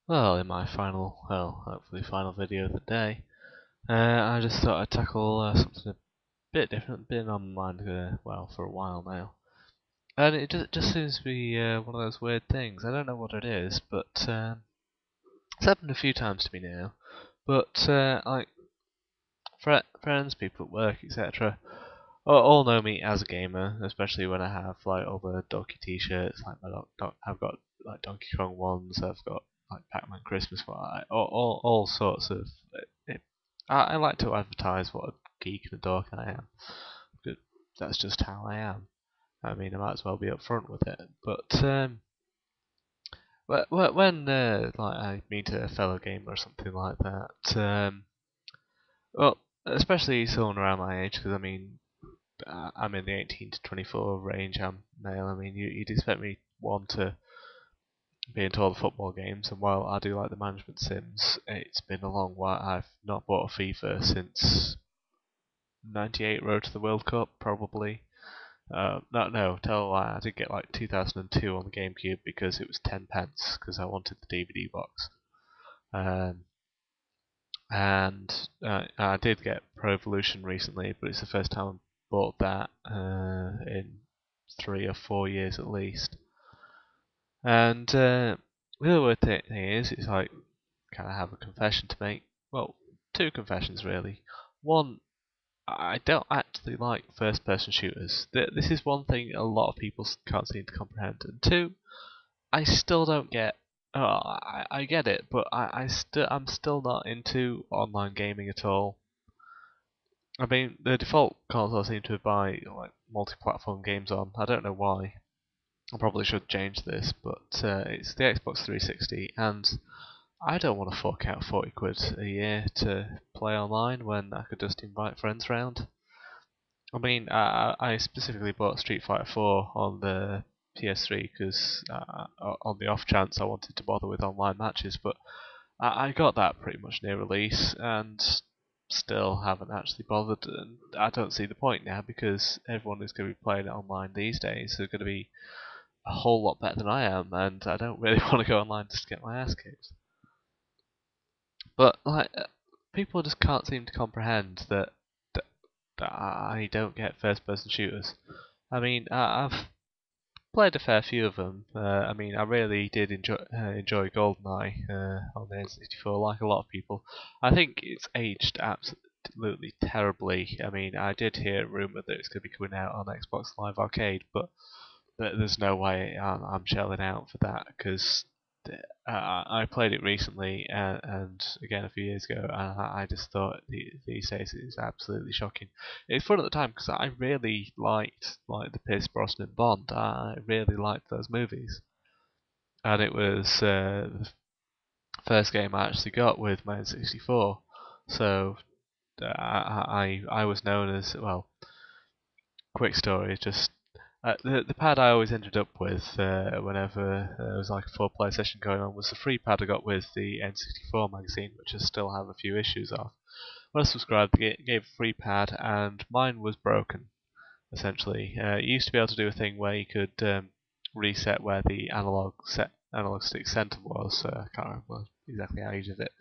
Well, in my hopefully final video of the day, I just thought I'd tackle something a bit different, been on my mind, for a while now. And it just seems to be one of those weird things. I don't know what it is, but it's happened a few times to me now. But, like, friends, people at work, etc., all know me as a gamer, especially when I have like all the Donkey t-shirts. Like I've got like Donkey Kong ones. I've got like Pac-Man Christmas one. All sorts of. It, I like to advertise what a geek and a dork I am. But that's just how I am. I mean, I might as well be upfront with it. But when like I meet a fellow gamer or something like that, well, especially someone around my age, because I mean, I'm in the 18 to 24 range. I'm male. I mean, you'd expect me one to be into all the football games, and while I do like the management sims, it's been a long while. I've not bought a FIFA since '98 Road to the World Cup, probably. No, tell a lie. I did get like 2002 on the GameCube because it was 10 pence because I wanted the DVD box. Um, and I did get Pro Evolution recently, but it's the first time I bought that in 3 or 4 years at least. And the other weird thing is, it's like, can I have a confession to make? Well, two confessions really. One, I don't actually like first-person shooters. This is one thing a lot of people can't seem to comprehend. And two, I still don't get. Oh, I get it, but I'm still not into online gaming at all. I mean, the default console I seem to buy like multi-platform games on. I don't know why. I probably should change this, but it's the Xbox 360, and I don't want to fork out 40 quid a year to play online when I could just invite friends round. I mean, I specifically bought Street Fighter 4 on the PS3 because on the off chance I wanted to bother with online matches, but I got that pretty much near release and still haven't actually bothered. And I don't see the point now because everyone is going to be playing it online these days. They're going to be a whole lot better than I am, and I don't really want to go online just to get my ass kicked. But like, people just can't seem to comprehend that I don't get first-person shooters. I mean, I've played a fair few of them. I mean, I really did enjoy GoldenEye on the N64, like a lot of people. I think it's aged absolutely terribly. I mean, I did hear a rumor that it's going to be coming out on Xbox Live Arcade, but there's no way I'm shelling out for that because I played it recently and again a few years ago, and I just thought these days it's absolutely shocking. It's fun at the time because I really liked like the Pierce Brosnan Bond. I really liked those movies, and it was the first game I actually got with my N64. So I was known as well. Quick story, just the pad I always ended up with whenever there was like a 4-player session going on was the free pad I got with the N64 magazine, which I still have a few issues of. When I subscribed, they gave a free pad, and mine was broken. Essentially, you used to be able to do a thing where you could reset where the analog stick center was. I can't remember exactly how you did it,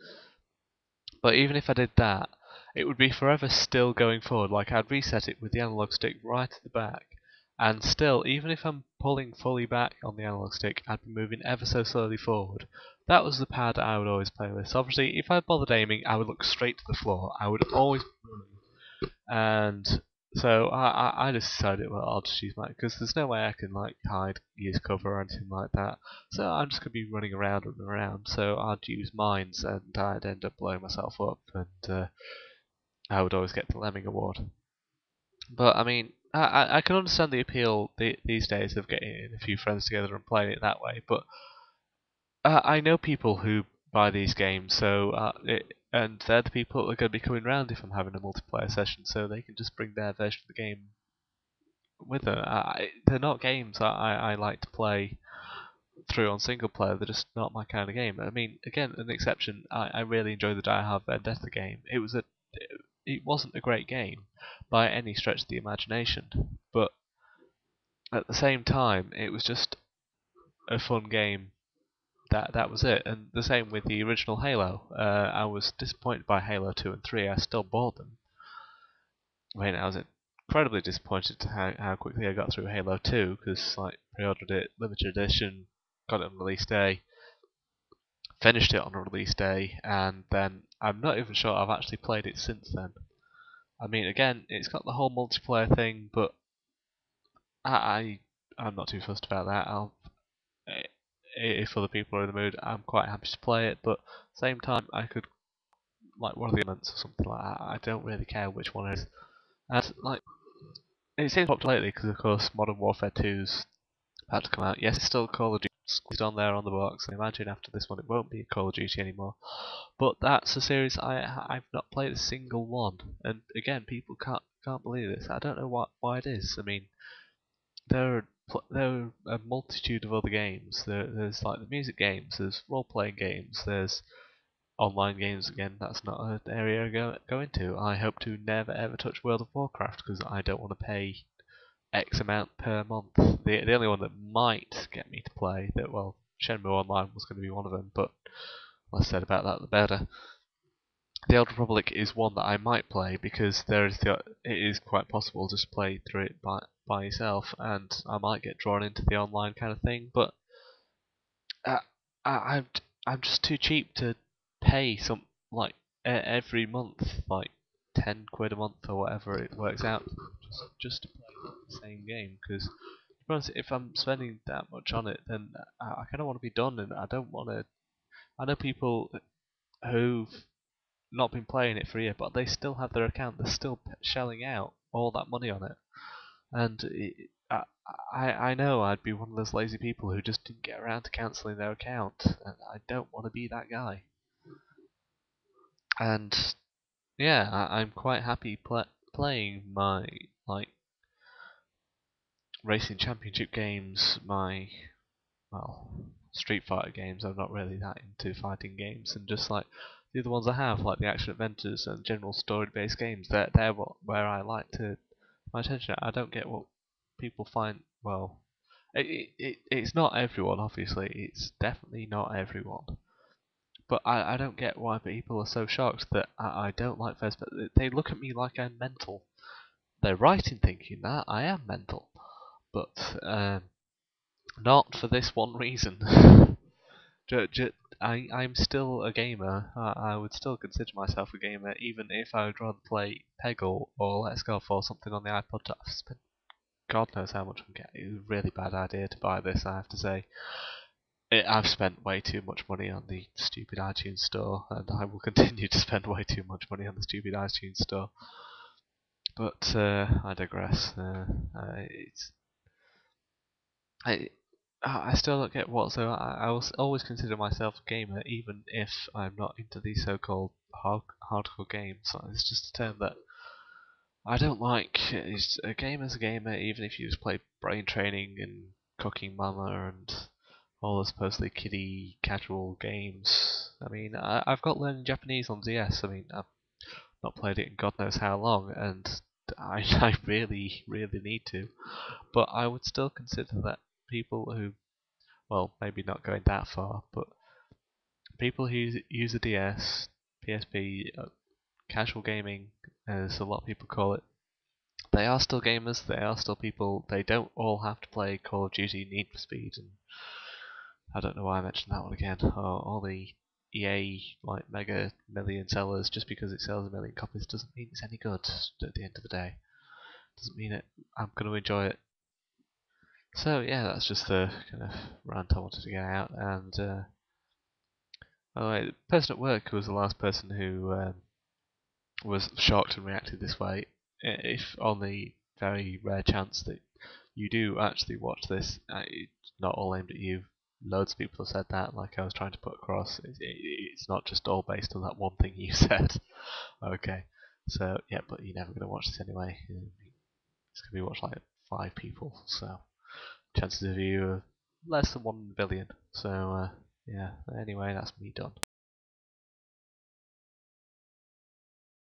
but even if I did that, it would be forever still going forward. Like I'd reset it with the analog stick right at the back, and still, even if I'm pulling fully back on the analog stick, I'd be moving ever so slowly forward. That was the pad I would always play with. So obviously, if I bothered aiming, I would look straight to the floor. I would always be running. And so I just decided, well, I'll just use mine because there's no way I can like hide, use cover or anything like that. So I'm just gonna be running around and around. So I'd use mines, and I'd end up blowing myself up, and I would always get the Lemming Award. But I mean, I can understand the appeal these days of getting a few friends together and playing it that way. But I know people who buy these games, so and they're the people that are going to be coming round if I'm having a multiplayer session, so they can just bring their version of the game with them. They're not games I like to play through on single player. They're just not my kind of game. I mean, again, an exception. I really enjoyed the Die Hard Vendetta game. It wasn't a great game by any stretch of the imagination, but at the same time, it was just a fun game that was it. And the same with the original Halo. I was disappointed by Halo 2 and 3. I still bought them. I mean, I was incredibly disappointed to how quickly I got through Halo 2 because like pre-ordered it, limited edition, got it on release day, finished it on a release day, and then I'm not even sure I've actually played it since then. I mean, again, it's got the whole multiplayer thing, but I'm not too fussed about that. If other people are in the mood, I'm quite happy to play it. But at the same time, I could like one of the elements or something like that. I don't really care which one it is. And like it seems popular lately because of course Modern Warfare 2's about to come out. Yes, it's still Call of Duty squeezed on there on the box. I imagine after this one it won't be Call of Duty anymore. But that's a series I've not played a single one. And again, people can't believe this. I don't know why it is. I mean, there are a multitude of other games. There's like the music games, there's role playing games, there's online games again. That's not an area I go into. I hope to never ever touch World of Warcraft because I don't want to pay X amount per month. The only one that might get me to play that well, Shenmue Online was going to be one of them, but less said about that the better. The Old Republic is one that I might play because it is quite possible to just play through it by yourself, and I might get drawn into the online kind of thing. But uh, I'm just too cheap to pay some like every month, like £10 a month or whatever it works out, just to play the same game. Because if I'm spending that much on it, then I kind of want to be done, and I don't want to. I know people who've not been playing it for a year, but they still have their account. They're still shelling out all that money on it, and I know I'd be one of those lazy people who just didn't get around to cancelling their account, and I don't want to be that guy. And yeah, I'm quite happy playing my like racing championship games, my well, Street Fighter games. I'm not really that into fighting games, and just like the other ones I have, like the action adventures and general story-based games, they're where I like to my attention. I don't get what people find. Well, it's not everyone, obviously. It's definitely not everyone. But I don't get why people are so shocked that I don't like first person. They look at me like I'm mental. They're right in thinking that I am mental, but not for this one reason. I'm still a gamer. I would still consider myself a gamer, even if I would rather play Peggle or Let's Go for something on the iPod. I've spent God knows how much on it. It was a really bad idea to buy this, I have to say. I've spent way too much money on the stupid iTunes store, and I will continue to spend way too much money on the stupid iTunes store. But I digress. I I still don't get what. So I will always consider myself a gamer, even if I'm not into these so-called hardcore games. It's just a term that I don't like. A gamer's a gamer, even if you just play Brain Training and Cooking Mama and all the supposedly kiddie casual games. I mean, I've got learning Japanese on DS. I mean, I've not played it in God knows how long, and I really, really need to. But I would still consider that people who, well, maybe not going that far, but people who use a DS, PSP, casual gaming, as a lot of people call it, they are still gamers, they are still people, they don't all have to play Call of Duty, Need for Speed, and I don't know why I mentioned that one again, or all the EA like mega million sellers. Just because it sells a million copies doesn't mean it's any good at the end of the day. Doesn't mean I'm going to enjoy it. So yeah, that's just the kind of rant I wanted to get out. And by the way, the person at work was the last person who was shocked and reacted this way. If on the very rare chance that you do actually watch this, it's not all aimed at you. Loads of people have said that, like I was trying to put across. It's not just all based on that one thing you said. Okay, so yeah, but you're never going to watch this anyway. It's going to be watched like 5 people, so chances of you are less than 1 billion. So yeah, anyway, that's me done.